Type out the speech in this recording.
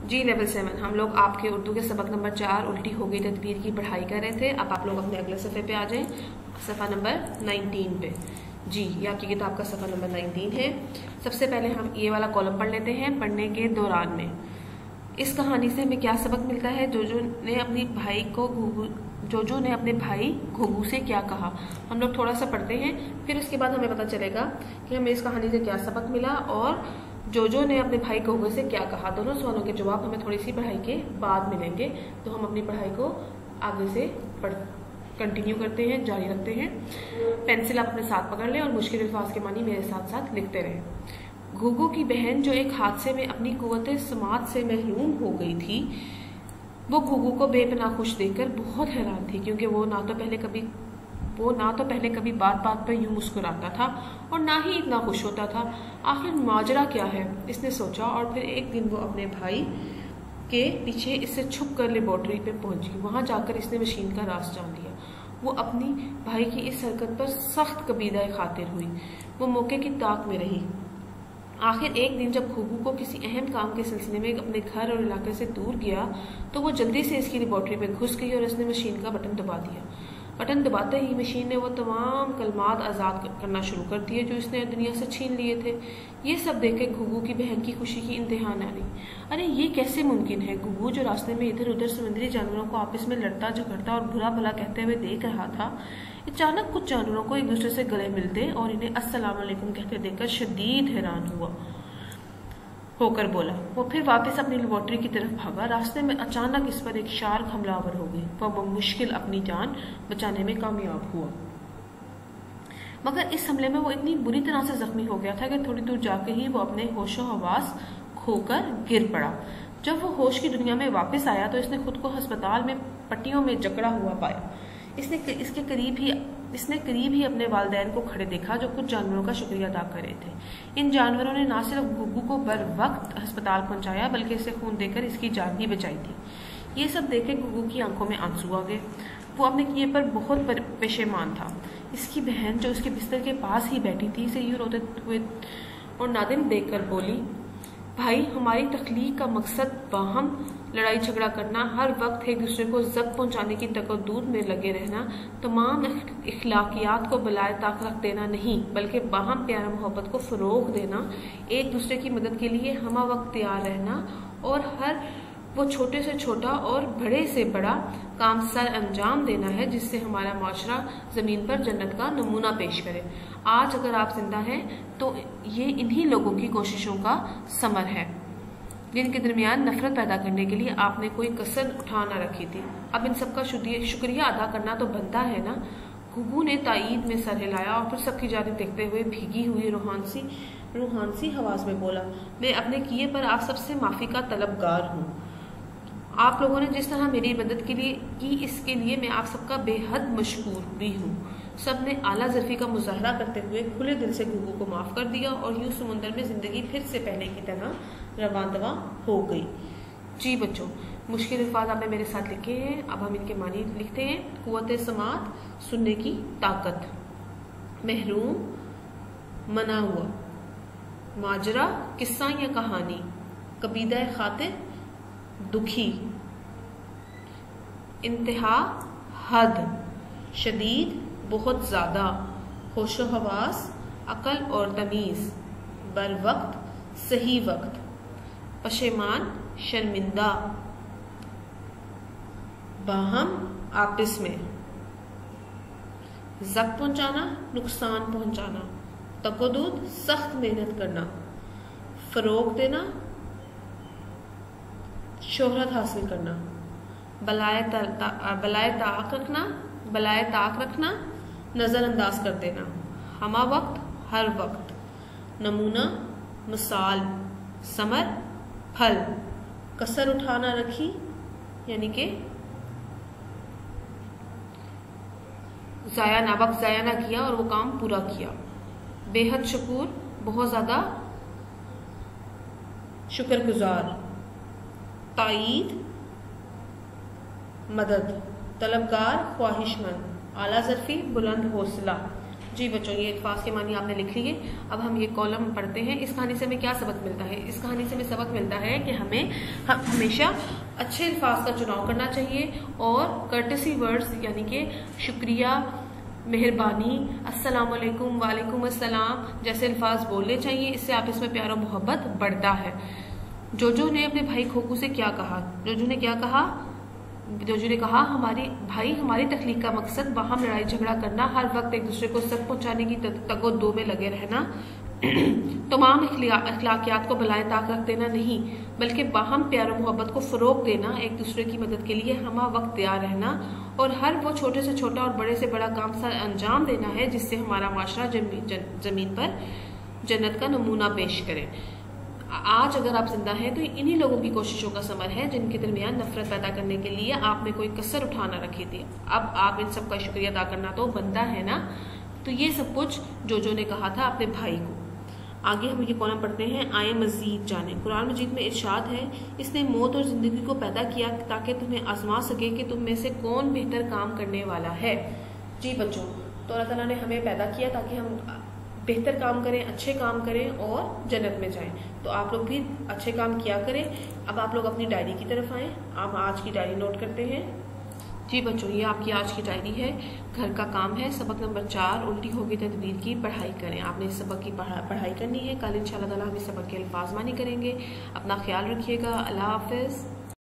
जी level 7 हम लोग आपके उर्दू के सबक नंबर 4 उल्टी हो गई तकदीर की पढ़ाई कर रहे थे। अब आप लोग अपने अगले सफ़े पे आ जाएं, सफ़ा नंबर 19 पे। जी ये आपकी किताब का सफ़ा नंबर 19 है। सबसे पहले हम ये वाला कॉलम पढ़ लेते हैं। पढ़ने के दौरान में इस कहानी से हमें क्या सबक मिलता है? जोजो ने अपने भाई घुघू से क्या कहा। हम लोग थोड़ा सा पढ़ते हैं, फिर उसके बाद हमें पता चलेगा कि हमें इस कहानी से क्या सबक मिला और जोजो ने अपने भाई घुघू से क्या कहा। दोनों सवालों के जवाब हमें थोड़ी सी पढ़ाई के बाद मिलेंगे। तो हम अपनी पढ़ाई को आगे से कंटिन्यू करते हैं, जारी रखते हैं। पेंसिल आप अपने साथ पकड़ लें और मुश्किल अल्फाज के मानी मेरे साथ साथ लिखते रहें। घुघू की बहन जो एक हादसे में अपनी कुव्वत समात से महरूम हो गई थी, वो घुघू को बेपनाह खुश देखकर बहुत हैरान थी, क्योंकि वो ना तो पहले कभी बात बात पर यूं मुस्कुराता था और ना ही इतना खुश होता था। आखिर माजरा क्या है, इसने सोचा। और फिर एक दिन वो अपने भाई के पीछे इससे छुप कर लेबोरेटरी पे पहुंची। वहां जाकर इसने मशीन का राज जान लिया। वो अपनी भाई की इस हरकत पर सख्त कबीदा खातिर हुई। वो मौके की ताक में रही। आखिर एक दिन जब घुघू को किसी अहम काम के सिलसिले में अपने घर और इलाके से दूर गया, तो वो जल्दी से इसकी लेबोरेटरी में घुस गई और इसने मशीन का बटन दबा दिया। बटन दबाते ही मशीन ने वो तमाम कलमात आज़ाद करना शुरू कर दिए जो इसने दुनिया से छीन लिए थे। ये सब देख के घुघू की बहन की खुशी की इंतहा न रही। अरे ये कैसे मुमकिन है? घुघू जो रास्ते में इधर उधर समुद्री जानवरों को आपस में लड़ता झगड़ता और बुरा भला कहते हुए देख रहा था, अचानक कुछ जानवरों को एक दूसरे से गले मिलते और इन्हें अस्सलाम वालेकुम कहते देखकर शदीद हैरान होकर बोला। वो फिर वापस अपनी लेबोरेटरी की तरफ भागा। रास्ते में अचानक इस पर एक शार्क हमलावर हो गई। वह मुश्किल अपनी जान बचाने में कामयाब हुआ, मगर इस हमले में वो इतनी बुरी तरह से जख्मी हो गया था कि थोड़ी दूर जाके ही वो अपने होशो हवास खोकर गिर पड़ा। जब वो होश की दुनिया में वापस आया तो इसने खुद को अस्पताल में पट्टियों में जकड़ा हुआ पाया। इसने करीब ही अपने वालिदैन को खड़े देखा, जो कुछ जानवरों का शुक्रिया अदा कर रहे थे। इन जानवरों ने न सिर्फ घुघू को बर वक्त अस्पताल पहुंचाया, बल्कि इसे खून देकर इसकी जान भी बचाई थी। ये सब देख घुघू की आंखों में आंसू आ गए। वो अपने किए पर बहुत परेशान था। इसकी बहन जो उसके बिस्तर के पास ही बैठी थी, इसे यूं रोते हुए और नादिम देखकर बोली, भाई हमारी तख्लीक का मकसद बाहम लड़ाई झगड़ा करना, हर वक्त एक दूसरे को जब्त पहुंचाने की तकद्दुर में लगे रहना, तमाम इखलाकियात को बलाए ताक रख देना नहीं, बल्कि बाहम प्यार मोहब्बत को फरोग देना, एक दूसरे की मदद के लिए हमा वक्त तैयार रहना और हर वो छोटे से छोटा और बड़े से बड़ा काम सर अंजाम देना है जिससे हमारा माशरा जमीन पर जन्नत का नमूना पेश करे। आज अगर आप जिंदा हैं तो ये इन्हीं लोगों की कोशिशों का समर है जिनके दरमियान नफरत पैदा करने के लिए आपने कोई कसर उठा न रखी थी। अब इन सबका शुक्रिया अदा करना तो बनता है ना। घुघू ने ताईद में सर हिलाया और फिर सबकी जानिब देखते हुए भीगी हुई रूहानी आवाज में बोला, मैं अपने किए पर आप सबसे माफी का तलबगार हूँ। आप लोगों ने जिस तरह मेरी मदद के लिए की, इसके लिए मैं आप सबका बेहद मशकूर भी हूँ। सब ने आला ज़र्फी का मुजाहरा करते हुए खुले दिल से घुघू को माफ कर दिया और यूं समुंदर में जिंदगी फिर से पहले की तरह रवां दवा हो गई। जी बच्चों, मुश्किल अल्फाज आपने मेरे साथ लिखे हैं, अब हम इनके मानी लिखते हैं। कुव्वत समात, सुनने की ताकत, महरूम, मना हुआ, माजरा किस्सा या कहानी, कबीदा खातिर दुखी, इंतहा हद, शदीद बहुत ज्यादा, होशो हवास अकल और तमीज, बर वक्त सही वक्त, पशेमान शर्मिंदा, बाहम आपस में, जब्त पहुंचाना नुकसान पहुंचाना, तकोदूद सख्त मेहनत करना, फरोग देना शोहरत हासिल करना, बलाए ताक रखना नजरअंदाज कर देना, हमा वक्त हर वक्त, नमूना मिसाल, समर फल, कसर उठाना रखी यानी कि वक्त जाया ना किया और वो काम पूरा किया, बेहद शकूर बहुत ज्यादा शुक्रगुजार, ताईद मदद, तलबगार ख्वाहिशमंद, आला ज़र्फी बुलंद हौसला, जी बच्चों, ये अल्फाज के मानी आपने लिख लिए। अब हम ये कॉलम पढ़ते हैं। इस कहानी से हमें क्या सबक मिलता है? इस कहानी से हमें सबक मिलता है कि हमें हमेशा अच्छे अल्फाज का चुनाव करना चाहिए और कर्टसी वर्ड्स यानी कि शुक्रिया, मेहरबानी, अस्सलाम वालेकुम, वालेकुम अस्सलाम जैसे अल्फाज बोलने चाहिए। इससे आपस में प्यार और मोहब्बत बढ़ता है। जोजो ने अपने भाई खोकू से क्या कहा? जोजो ने क्या कहा? जोजो ने कहा, हमारी तख्लीक का मकसद बाहम लड़ाई झगड़ा करना, हर वक्त एक दूसरे को सक पहुंचाने की तगो-दो में लगे रहना, तमाम अखलाकियात को भलाए ताक रख देना नहीं, बल्कि बाहम प्यार और मोहब्बत को फरोग देना, एक दूसरे की मदद के लिए हमा वक्त तैयार रहना और हर वो छोटे से छोटा और बड़े से बड़ा काम अंजाम देना है जिससे हमारा माशरा जमीन पर जन्नत का नमूना पेश करे। आज अगर आप जिंदा हैं तो इन्हीं लोगों की कोशिशों का समर है जिनके दरमियान नफरत पैदा करने के लिए आपने कोई कसर उठाना रखी थी। अब आप इन सब का शुक्रिया अदा करना तो बनता है ना। तो ये सब कुछ जोजो ने कहा था अपने भाई को। आगे हम ये कॉलम पढ़ते हैं, आए मजीद जाने। कुरान मजीद में इरशाद है, इसने मौत और जिंदगी को पैदा किया ताकि तुम्हें आजमा सके कि तुम में से कौन बेहतर काम करने वाला है। जी बच्चों, तो अल्लाह ताला ने हमें पैदा किया ताकि हम बेहतर काम करें, अच्छे काम करें और जन्नत में जाएं। तो आप लोग भी अच्छे काम किया करें। अब आप लोग अपनी डायरी की तरफ आएं। आप आज की डायरी नोट करते हैं। जी बच्चों, ये आपकी आज की डायरी है। घर का काम है सबक नंबर 4, उल्टी होगी तदबीर की पढ़ाई करें। आपने इस सबक की पढ़ाई करनी है। कल इंशाल्लाह ताला हम इस सबक के अल्फाज मानी करेंगे। अपना ख्याल रखिएगा। अल्लाह हाफिज।